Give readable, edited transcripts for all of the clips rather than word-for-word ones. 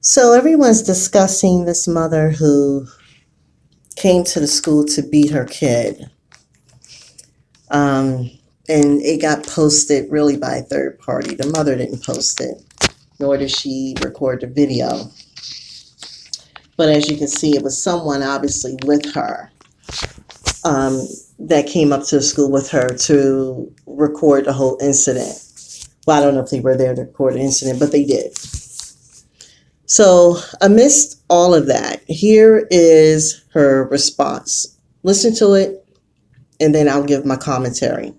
So everyone's discussing this mother who came to the school to beat her kid. Um, and it got posted really by a third party. The mother didn't post it, nor did she record the video. But as you can see, it was someone obviously with her that came up to the school with her to record the whole incident. Well, I don't know if they were there to record the incident, but they did. So, amidst all of that, here is her response. Listen to it, and then I'll give my commentary.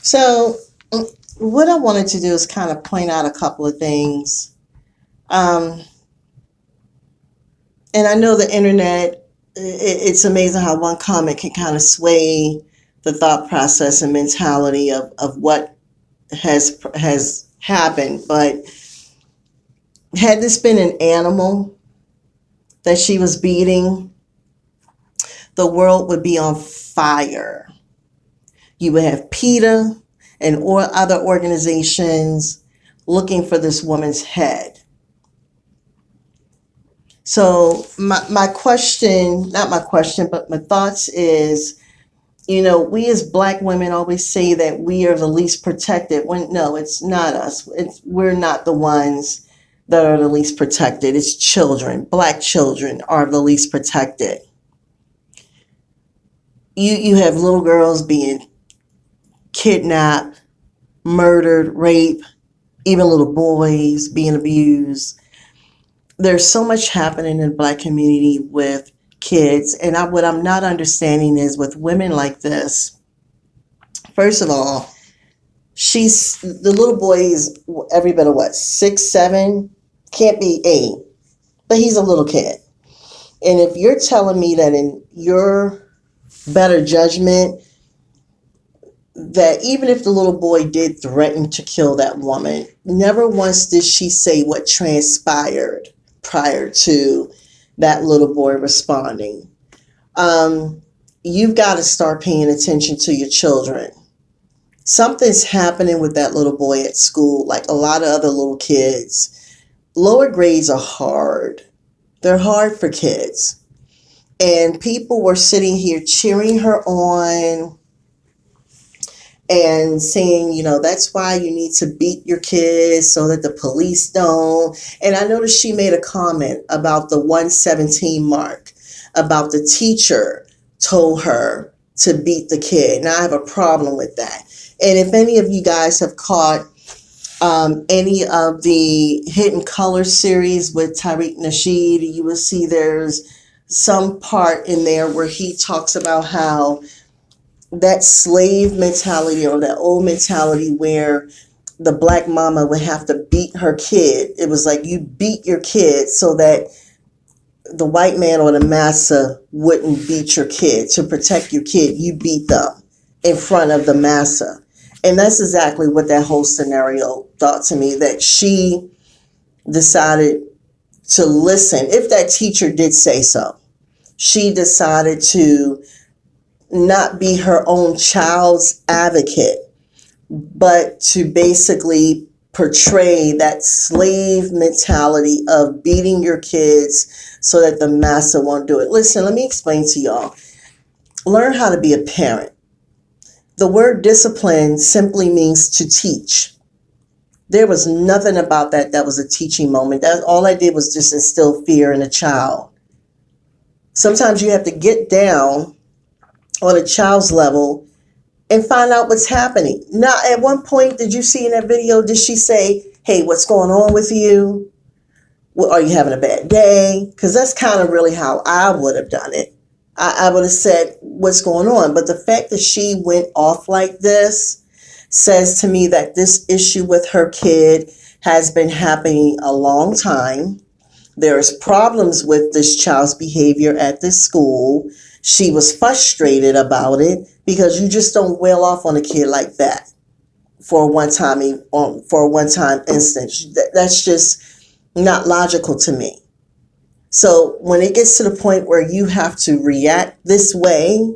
So, what I wanted to do is kind of point out a couple of things. Um, and I know the internet, it's amazing how one comment can kind of sway the thought process and mentality of what has happened. But had this been an animal that she was beating, the world would be on fire. You would have PETA and or other organizations looking for this woman's head. So my question, not my question, but my thoughts is, we as Black women always say that we are the least protected. When no, it's not us. We're not the ones that are the least protected. It's children. Black children are the least protected. You have little girls being kidnapped, murdered, raped, even little boys being abused. There's so much happening in the Black community with kids. And what I'm not understanding is with women like this, first of all, the little boy is every bit of what, 6, 7, can't be 8, but he's a little kid. And if you're telling me that in your better judgment, that even if the little boy did threaten to kill that woman, never once did she say what transpired prior to that little boy responding. You've got to start paying attention to your children. Something's happening with that little boy at school, like a lot of other little kids. Lower grades are hard. They're hard for kids. And people were sitting here cheering her on and saying, that's why you need to beat your kids so that the police don't. And I noticed she made a comment about the 117 mark, about the teacher told her to beat the kid. Now, I have a problem with that. And if any of you guys have caught any of the Hidden Colors series with Tariq Nasheed, you will see there's some part in there where he talks about how that slave mentality or that old mentality where the Black mama would have to beat beat her kid. It was like you beat your kid so that the white man or the massa wouldn't beat your kid. To protect your kid, you beat them in front of the massa. And that's exactly what that whole scenario thought to me, that she decided to listen. If that teacher did say so, she decided to not be her own child's advocate, but to basically portray that slave mentality of beating your kids so that the massa won't do it. Listen, let me explain to y'all. Learn how to be a parent. The word discipline simply means to teach. There was nothing about that was a teaching moment. That all I did was just instill fear in a child. Sometimes you have to get down on a child's level and find out what's happening. Now, at one point, did you see in that video, did she say, hey, what's going on with you? Well, are you having a bad day? Because that's kind of really how I would have done it. I would have said, what's going on? But the fact that she went off like this says to me that this issue with her kid has been happening a long time. There's problems with this child's behavior at this school. She was frustrated about it because you just don't wail off on a kid like that for a one-time instance. That's just not logical to me. So when it gets to the point where you have to react this way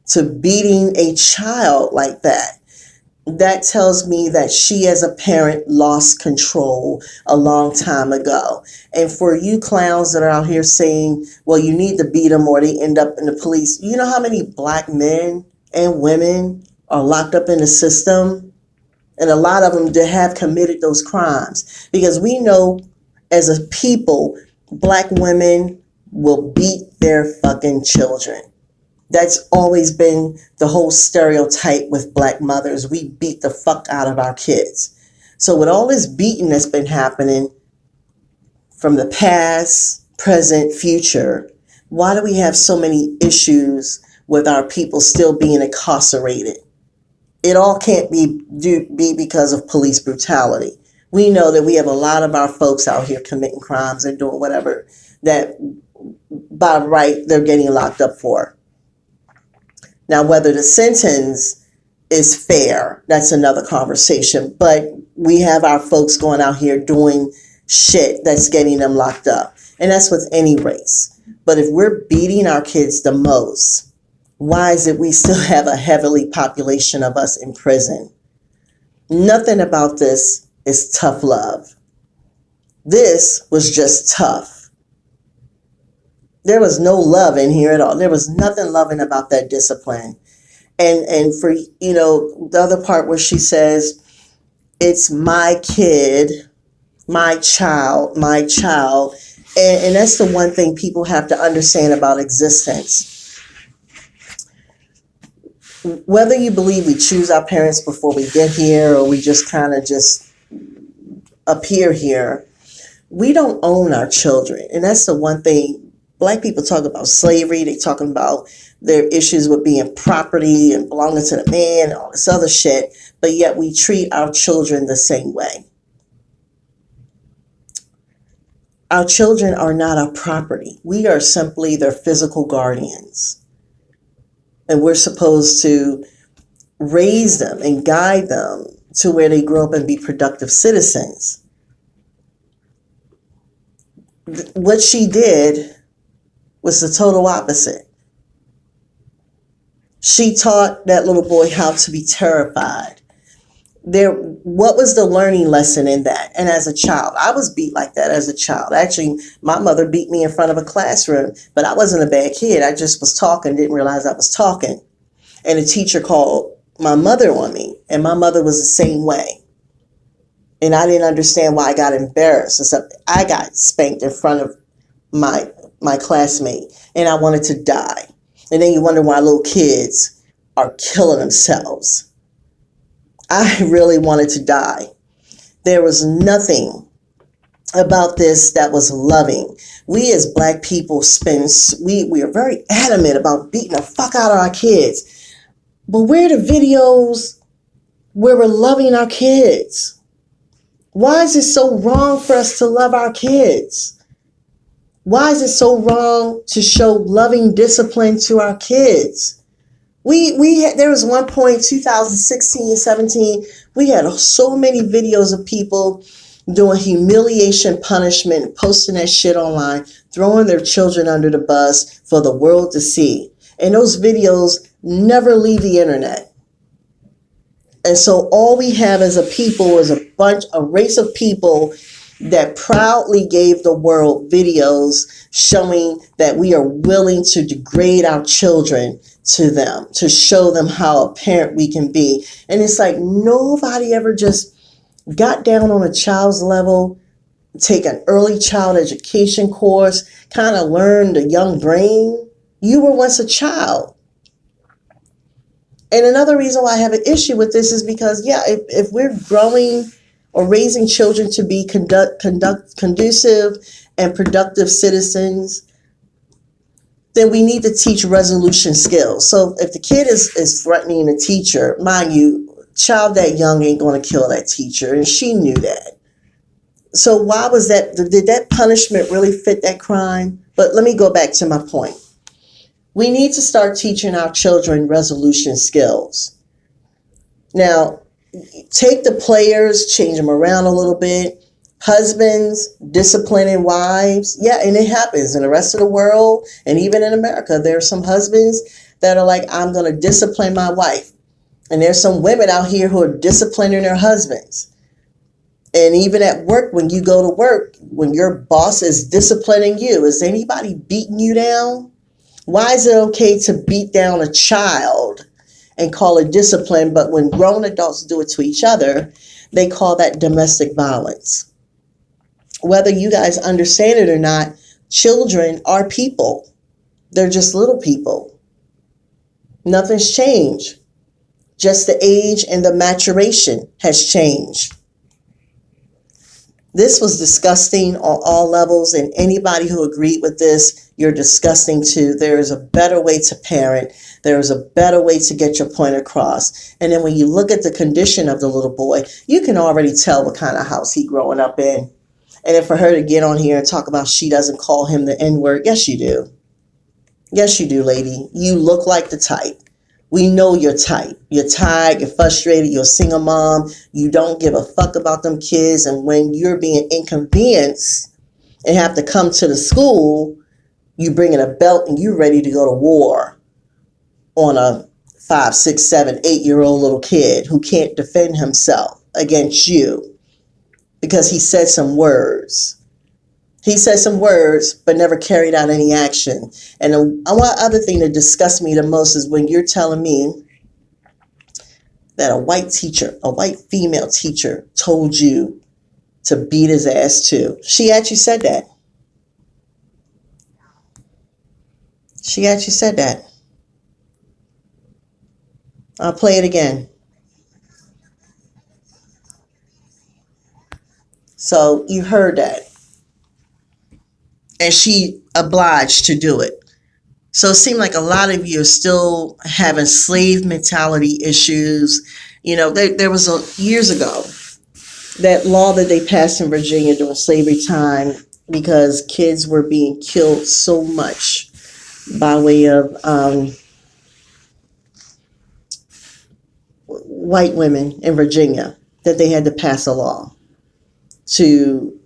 to beating a child like that, that tells me that she as a parent lost control a long time ago. And for you clowns that are out here saying, well, you need to beat them or they end up in the police. You know how many black men and women are locked up in the system? And a lot of them have committed those crimes. Because we know as a people, black women will beat their fucking children. That's always been the whole stereotype with black mothers. We beat the fuck out of our kids. So with all this beating that's been happening from the past, present, future, why do we have so many issues with our people still being incarcerated? It all can't be because of police brutality. We know that we have a lot of our folks out here committing crimes and doing whatever that by right they're getting locked up for. Now, whether the sentence is fair, that's another conversation. But we have our folks going out here doing shit that's getting them locked up. And that's with any race. But if we're beating our kids the most, why is it we still have a heavily population of us in prison? Nothing about this is tough love. This was just tough. There was no love in here at all. There was nothing loving about that discipline. And for, the other part where she says, it's my kid, my child, my child. And that's the one thing people have to understand about existence. Whether you believe we choose our parents before we get here or we just kind of just appear here, we don't own our children. And that's the one thing. Black people talk about slavery. They talking about their issues with being property and belonging to the man and all this other shit. But yet we treat our children the same way. Our children are not our property. We are simply their physical guardians. And we're supposed to raise them and guide them to where they grow up and be productive citizens. What she did was the total opposite. She taught that little boy how to be terrified. What was the learning lesson in that? And as a child, I was beat like that as a child. Actually, my mother beat me in front of a classroom, but I wasn't a bad kid. I just was talking, didn't realize I was talking. And the teacher called my mother on me, and my mother was the same way. And I didn't understand why I got embarrassed. Except I got spanked in front of my classmate, and I wanted to die. And then you wonder why little kids are killing themselves. I really wanted to die. There was nothing about this that was loving. We as black people we are very adamant about beating the fuck out of our kids. But where are the videos where we're loving our kids? Why is it so wrong for us to love our kids? Why is it so wrong to show loving discipline to our kids? There was one point, 2016, 17, we had so many videos of people doing humiliation punishment, posting that shit online, throwing their children under the bus for the world to see. And those videos never leave the internet. And so all we have as a people is a race of people that proudly gave the world videos showing that we are willing to degrade our children to them, to show them how a parent we can be. And it's like nobody ever just got down on a child's level, take an early child education course, kind of learn the young brain. You were once a child. And another reason why I have an issue with this is because, if we're growing or raising children to be conducive and productive citizens, then we need to teach resolution skills. So if the kid is threatening a teacher, mind you, child that young ain't going to kill that teacher, and she knew that. So why was that? Did that punishment really fit that crime? But let me go back to my point. We need to start teaching our children resolution skills. Now, take the players, change them around a little bit. Husbands disciplining wives. Yeah, and it happens in the rest of the world. And even in America, there are some husbands that are like, I'm going to discipline my wife. And there's some women out here who are disciplining their husbands. And even at work, when you go to work, when your boss is disciplining you, is anybody beating you down? Why is it okay to beat down a child and call it discipline, but when grown adults do it to each other, they call that domestic violence? Whether you guys understand it or not, children are people. They're just little people. Nothing's changed. Just the age and the maturation has changed. This was disgusting on all levels, and anybody who agreed with this, you're disgusting too. There is a better way to parent. There is a better way to get your point across. And then when you look at the condition of the little boy, you can already tell what kind of house he's growing up in. And then for her to get on here and talk about she doesn't call him the N-word, yes, you do. Yes, you do, lady. You look like the type. We know you're tight. You're tired. You're frustrated. You're a single mom. You don't give a fuck about them kids. And when you're being inconvenienced and have to come to the school, you bring in a belt and you ready to go to war on a 5, 6, 7, 8-year-old little kid who can't defend himself against you because he said some words. He said some words, but never carried out any action. And one other thing that disgusts me the most is when you're telling me that a white teacher, a white female teacher, told you to beat his ass too. She actually said that. She actually said that. I'll play it again. So you heard that. And she obliged to do it. So it seemed like a lot of you are still having slave mentality issues. You know, there was years ago that law that they passed in Virginia during slavery time because kids were being killed so much by way of white women in Virginia that they had to pass a law to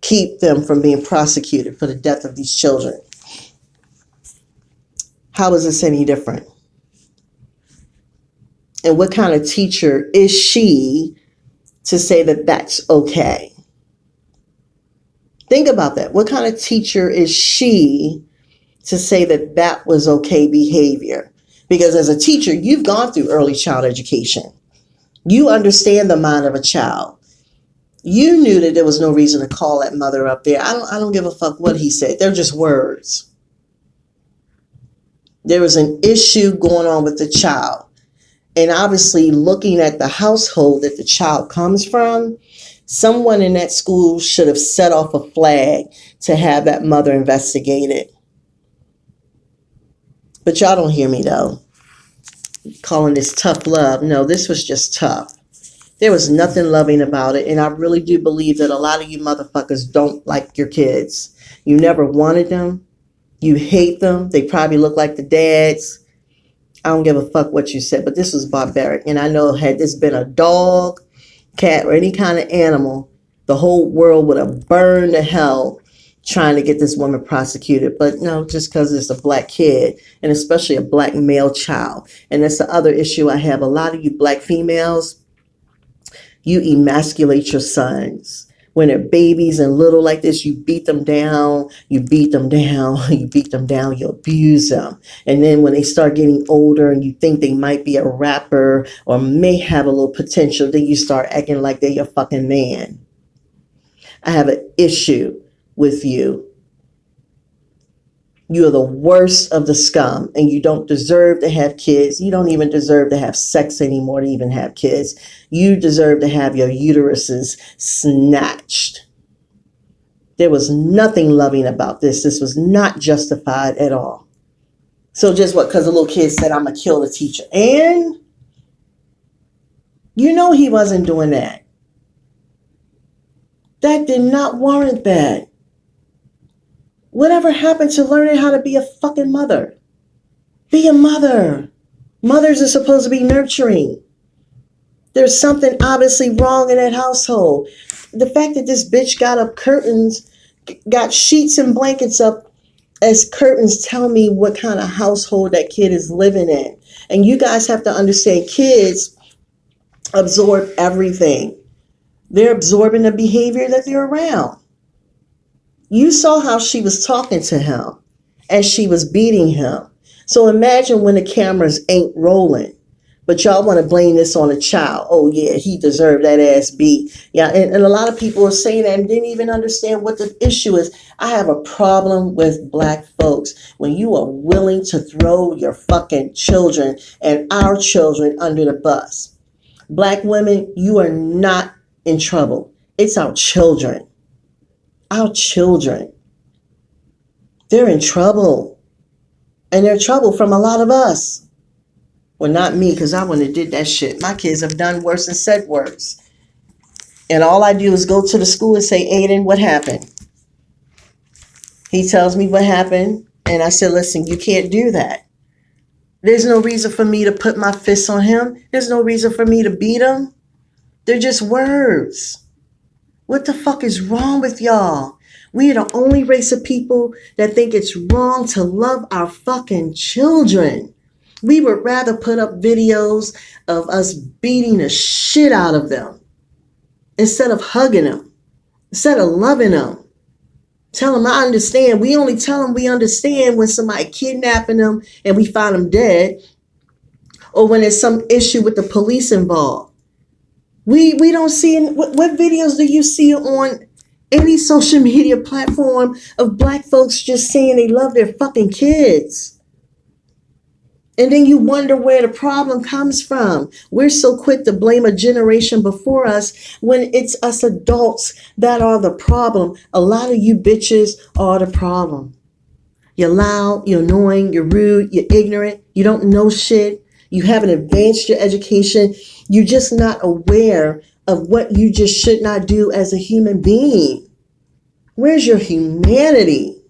keep them from being prosecuted for the death of these children. How is this any different? And what kind of teacher is she to say that that's okay? Think about that. What kind of teacher is she to say that that was okay behavior? Because as a teacher, you've gone through early child education. You understand the mind of a child. You knew that there was no reason to call that mother up there. I don't give a fuck what he said. They're just words. There was an issue going on with the child. And obviously looking at the household that the child comes from, someone in that school should have set off a flag to have that mother investigated. But y'all don't hear me though. Calling this tough love. No, this was just tough. There was nothing loving about it. And I really do believe that a lot of you motherfuckers don't like your kids. You never wanted them. You hate them. They probably look like the dads. I don't give a fuck what you said, but this was barbaric. And I know had this been a dog, cat, or any kind of animal, the whole world would have burned to hell trying to get this woman prosecuted. But no, just because it's a black kid, and especially a black male child. And that's the other issue I have. A lot of you black females, you emasculate your sons. When they're babies and little like this, you beat them down, you beat them down, you beat them down, you abuse them. And then when they start getting older and you think they might be a rapper or may have a little potential, then you start acting like they're your fucking man. I have an issue with you. You are the worst of the scum, and you don't deserve to have kids. You don't even deserve to have sex anymore to even have kids. You deserve to have your uteruses snatched. There was nothing loving about this. This was not justified at all. So just what? Because the little kid said, I'm going to kill the teacher. And you know he wasn't doing that. That did not warrant that. Whatever happened to learning how to be a fucking mother? Be a mother. Mothers are supposed to be nurturing. There's something obviously wrong in that household. The fact that this bitch got up curtains, got sheets and blankets up as curtains tell me what kind of household that kid is living in. And you guys have to understand, kids absorb everything. They're absorbing the behavior that they're around. You saw how she was talking to him as she was beating him. So imagine when the cameras ain't rolling, but y'all want to blame this on a child. Oh yeah, he deserved that ass beat. Yeah, and a lot of people are saying that and didn't even understand what the issue is. I have a problem with black folks when you are willing to throw your fucking children and our children under the bus. Black women, you are not in trouble. It's our children. Our children. They're in trouble. And they're in trouble from a lot of us. Well, not me, because I wouldn't have did that shit. My kids have done worse and said worse. And all I do is go to the school and say, Aiden, what happened? He tells me what happened. And I said, listen, you can't do that. There's no reason for me to put my fists on him. There's no reason for me to beat him. They're just words. What the fuck is wrong with y'all? We are the only race of people that think it's wrong to love our fucking children. We would rather put up videos of us beating the shit out of them instead of hugging them, instead of loving them. Tell them I understand. We only tell them we understand when somebody kidnapping them and we find them dead, or when there's some issue with the police involved. We don't see, what videos do you see on any social media platform of black folks just saying they love their fucking kids? And then you wonder where the problem comes from. We're so quick to blame a generation before us when it's us adults that are the problem. A lot of you bitches are the problem. You're loud, you're annoying, you're rude, you're ignorant, you don't know shit. You haven't advanced your education. You're just not aware of what you just should not do as a human being. Where's your humanity?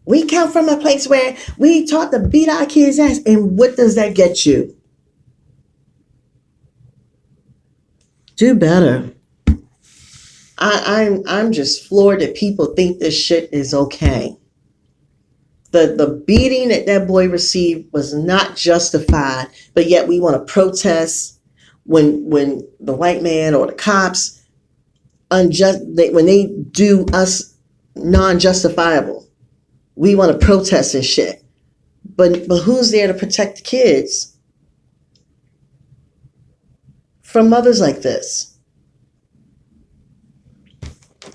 We come from a place where we taught to beat our kids' ass. And what does that get you? Do better. I'm just floored that people think this shit is okay. The beating that boy received was not justified, but yet we want to protest when the white man or the cops when they do us non-justifiable. We want to protest and shit. But who's there to protect the kids from mothers like this?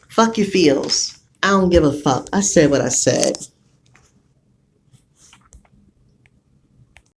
Fuck your feels. I don't give a fuck. I said what I said.